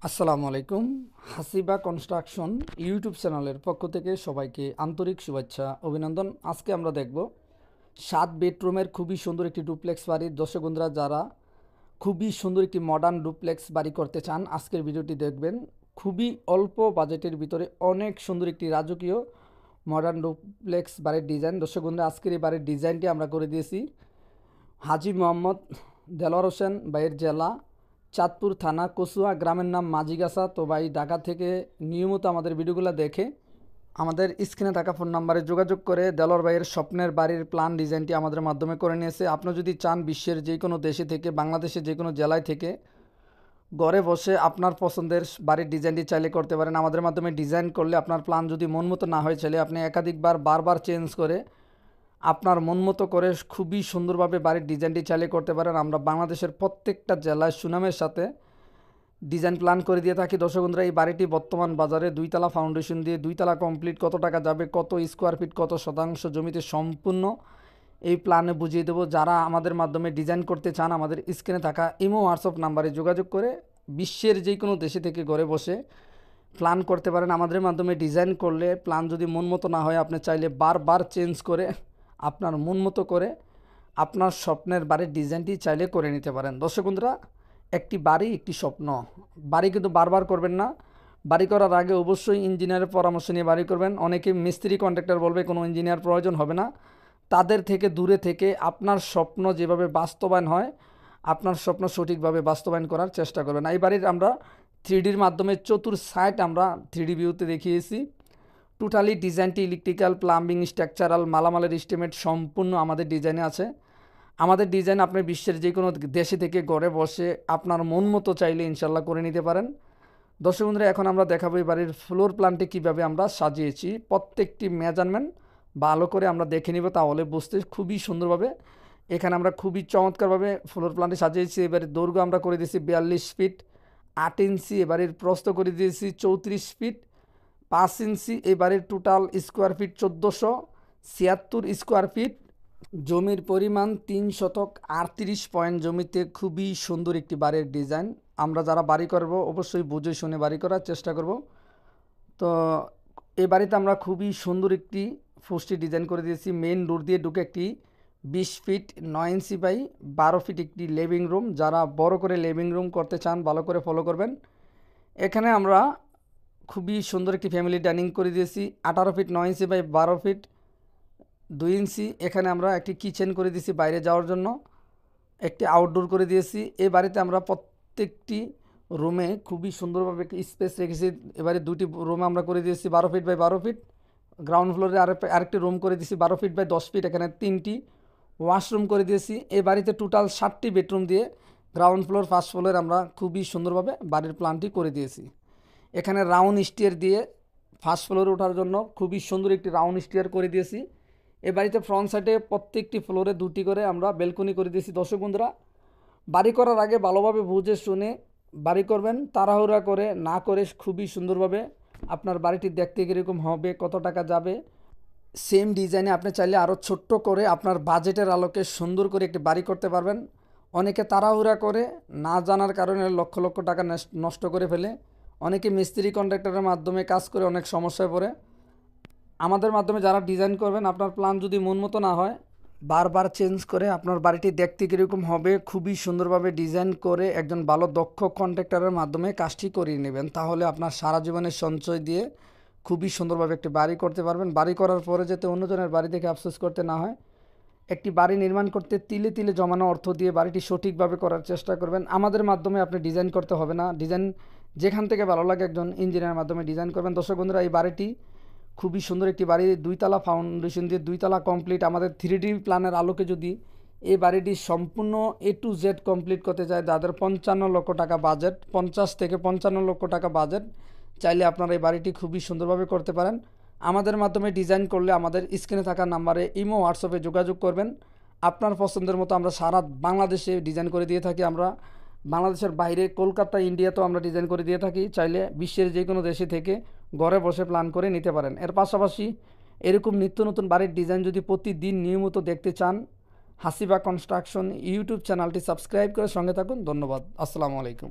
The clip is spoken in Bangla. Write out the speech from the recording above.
আসসালামু আলাইকুম। হাসিবা কনস্ট্রাকশন ইউটিউব চ্যানেলের পক্ষ থেকে সবাইকে আন্তরিক শুভেচ্ছা অভিনন্দন। আজকে আমরা দেখব 7 বেডরুমের খুবই সুন্দর একটি ডুপ্লেক্স বাড়ির দর্শক বন্ধুরা যারা খুবই সুন্দর একটি মডার্ন ডুপ্লেক্স বাড়ি করতে চান আজকের ভিডিওটি দেখবেন। খুবই অল্প বাজেটের ভিতরে অনেক সুন্দর একটি রাজকীয় মডার্ন ডুপ্লেক্স বাড়ির ডিজাইন। দর্শক বন্ধুরা আজকের এই বাড়ির ডিজাইনটি আমরা করে দিয়েছি হাজী মোহাম্মদ দেলোয়ার হোসেন ভাইয়ের জেলা চাঁদপুর থানা কচুয়া, গ্রামের নাম মাঝিগাছা। তো ভাই ঢাকা থেকে নিয়মিত আমাদের ভিডিওগুলো দেখে আমাদের স্ক্রিনে থাকা ফোন নাম্বারে যোগাযোগ করে দেলোয়ার ভাইয়ের স্বপ্নের বাড়ির প্ল্যান ডিজাইনটি আমাদের মাধ্যমে করে নিয়েছে। আপনি যদি চান বিশ্বের যে কোনো দেশে থেকে, বাংলাদেশের যে কোনো জেলায় থেকে ঘরে বসে আপনার পছন্দের বাড়ির ডিজাইনটি চাইলে করতে পারেন। আমাদের মাধ্যমে ডিজাইন করলে আপনার প্ল্যান যদি মন মতো না হয় চাইলে আপনি একাধিকবার বারবার চেঞ্জ করে আপনার মন মতো করে খুবই সুন্দরভাবে বাড়ির ডিজাইনটি চালিয়ে করতে পারেন। আমরা বাংলাদেশের প্রত্যেকটা জেলায় সুনামের সাথে ডিজাইন প্ল্যান করে দিয়ে থাকি। দর্শক বন্ধুরা এই বাড়িটি বর্তমান বাজারে 2 তলা ফাউন্ডেশন দিয়ে 2 তলা কমপ্লিট, কত টাকা যাবে, কত স্কোয়ার ফিট, কত শতাংশ জমিতে সম্পূর্ণ এই প্ল্যানে বুঝিয়ে দেবো। যারা আমাদের মাধ্যমে ডিজাইন করতে চান আমাদের স্ক্রিনে থাকা ইমো হোয়াটসঅ্যাপ নাম্বারে যোগাযোগ করে বিশ্বের যে কোনো দেশে থেকে ঘরে বসে প্ল্যান করতে পারেন। আমাদের মাধ্যমে ডিজাইন করলে প্ল্যান যদি মন মতো না হয় আপনি চাইলে বারবার চেঞ্জ করে আপনার মন মতো করে আপনার স্বপ্নের বাড়ির ডিজাইনটি চাইলে করে নিতে পারেন। দর্শক বন্ধুরা একটি বাড়ি একটি স্বপ্ন, বাড়ি কিন্তু বারবার করবেন না। বাড়ি করার আগে অবশ্যই ইঞ্জিনিয়ারের পরামর্শ নিয়ে বাড়ি করবেন। অনেকে মিস্ত্রি কন্ট্রাক্টর বলবে কোনো ইঞ্জিনিয়ার প্রয়োজন হবে না, তাদের থেকে দূরে থেকে আপনার স্বপ্ন যেভাবে বাস্তবায়ন হয় আপনার স্বপ্ন সঠিকভাবে বাস্তবায়ন করার চেষ্টা করবেন। এই বাড়ির আমরা 3Dর মাধ্যমে চতুর সাইড আমরা 3D ভিউতে দেখিয়েছি। টোটালি ডিজাইনটি ইলেকট্রিক্যাল, প্লাম্বিং, স্ট্রাকচারাল, মালামালের এস্টিমেট সম্পূর্ণ আমাদের ডিজাইনে আছে। আমাদের ডিজাইন আপনি বিশ্বের যে কোনো দেশে থেকে ঘরে বসে আপনার মন মতো চাইলে ইনশাল্লাহ করে নিতে পারেন। দর্শক বন্ধুরা এখন আমরা দেখাবো এই বাড়ির ফ্লোর প্ল্যানটি কীভাবে আমরা সাজিয়েছি। প্রত্যেকটি মেজারমেন্ট ভালো করে আমরা দেখে নিব, তাহলে বুঝতে খুবই সুন্দরভাবে এখানে আমরা খুবই চমৎকারভাবে ফ্লোর প্ল্যানটি সাজিয়েছি। এবারে দৈর্ঘ্য আমরা করে দিয়েছি 42 ফিট 8 ইঞ্চি, এবারের প্রস্থ করে দিয়েছি 34 ফিট 5 ইঞ্চি। এই বাড়ির total square feet 1476 square feet. জমির পরিমাণ 3 শতক 38 পয়েন্ট জমিতে খুবই সুন্দর একটি বাড়ির ডিজাইন। আমরা যারা বাড়ি করব অবশ্যই বুঝে শুনে বাড়ি করার চেষ্টা করব। তো এই বাড়িতে আমরা খুবই সুন্দর একটি ফুস্টি ডিজাইন করে দিয়েছি। মেইন ডোর দিয়ে ঢুকে একটি 20 ফিট 9 ইঞ্চি বাই 12 ফিট একটি লিভিং রুম। যারা বড় করে লিভিং রুম করতে চান ভালো করে ফলো করবেন। এখানে আমরা খুবই সুন্দর একটি ফ্যামিলি ডাইনিং করে দিয়েছি 18 ফিট 9 ইঞ্চি বাই 12 ফিট 2 ইঞ্চি। এখানে আমরা একটি কিচেন করে দিয়েছি বাইরে যাওয়ার জন্য, একটি আউটডোর করে দিয়েছি। এই বাড়িতে আমরা প্রত্যেকটি রুমে খুবই সুন্দরভাবে একটি স্পেস রেখেছি। এবারে 2টি রুমে আমরা করে দিয়েছি 12 ফিট বাই 12 ফিট। গ্রাউন্ড ফ্লোরে আরেকটি রুম করে দিয়েছি 12 ফিট বাই 10 ফিট। এখানে 3টি ওয়াশরুম করে দিয়েছি। এই বাড়িতে টোটাল 7টি বেডরুম দিয়ে গ্রাউন্ড ফ্লোর ফার্স্ট ফ্লোরে আমরা খুবই সুন্দরভাবে বাড়ির প্ল্যানটি করে দিয়েছি। এখানে রাউন্ড স্টিয়ার দিয়ে ফার্স্ট ফ্লোরে ওঠার জন্য খুবই সুন্দর একটি রাউন্ড স্টিয়ার করে দিয়েছি। এ বাড়িতে ফ্রন্ট সাইডে প্রত্যেকটি ফ্লোরে 2টি করে আমরা ব্যালকনি করে দিয়েছি। দর্শক বন্ধুরা বাড়ি করার আগে ভালোভাবে বুঝে শুনে বাড়ি করবেন, তাড়াহুড়া করে না করে খুবই সুন্দরভাবে আপনার বাড়িটি দেখতে কীরকম হবে, কত টাকা যাবে, সেম ডিজাইনে আপনি চাইলে আরও ছোট্ট করে আপনার বাজেটের আলোকে সুন্দর করে একটি বাড়ি করতে পারবেন। অনেকে তাড়াহুড়া করে না জানার কারণে লক্ষ লক্ষ টাকা নষ্ট করে ফেলে। অনেকে মিস্ত্রি কন্ট্রাক্টরের মাধ্যমে কাজ করে অনেক সমস্যায় পড়ে। আমাদের মাধ্যমে যারা ডিজাইন করবেন আপনার প্ল্যান যদি মন মতো না হয় বারবার চেঞ্জ করে আপনার বাড়িটি দেখতে কীরকম হবে খুবই সুন্দরভাবে ডিজাইন করে একজন ভালো দক্ষ কন্ট্রাক্টরের মাধ্যমে কাজটি করিয়ে নেবেন, তাহলে আপনার সারা জীবনের সঞ্চয় দিয়ে খুবই সুন্দরভাবে একটি বাড়ি করতে পারবেন। বাড়ি করার পরে যাতে অন্যজনের বাড়ি দেখে আফসোস করতে না হয়, একটি বাড়ি নির্মাণ করতে তিলে তিলে জমানো অর্থ দিয়ে বাড়িটি সঠিকভাবে করার চেষ্টা করবেন। আমাদের মাধ্যমে আপনি ডিজাইন করতে হবে না, ডিজাইন যেখান থেকে ভালো লাগে একজন ইঞ্জিনিয়ারের মাধ্যমে ডিজাইন করবেন। দর্শক বন্ধুরা এই বাড়িটি খুবই সুন্দর একটি বাড়ি, 2 তলা ফাউন্ডেশন দিয়ে 2 তলা কমপ্লিট। আমাদের 3D প্ল্যানের আলোকে যদি এই বাড়িটি সম্পূর্ণ A to Z কমপ্লিট করতে চায়, যাদের 55 লক্ষ টাকা বাজেট, 50 থেকে 55 লক্ষ টাকা বাজেট, চাইলে আপনারা এই বাড়িটি খুবই সুন্দরভাবে করতে পারেন। আমাদের মাধ্যমে ডিজাইন করলে আমাদের স্ক্রিনে থাকা নাম্বারে ইমো হোয়াটসঅ্যাপে যোগাযোগ করবেন। আপনার পছন্দের মতো আমরা সারা বাংলাদেশে ডিজাইন করে দিয়ে থাকি। আমরা বাংলাদেশের বাইরে কলকাতা, ইন্ডিয়াতেও আমরা ডিজাইন করে দিয়ে থাকি। চাইলে বিশ্বের যে কোনো দেশে থেকে ঘরে বসে প্ল্যান করে নিতে পারেন। এর পাশাপাশি এরকম নিত্য নতুন বাড়ির ডিজাইন যদি প্রতিদিন নিয়মিত দেখতে চান হাসিবা কনস্ট্রাকশন ইউটিউব চ্যানেলটি সাবস্ক্রাইব করে সঙ্গে থাকুন। ধন্যবাদ। আসসালামু আলাইকুম।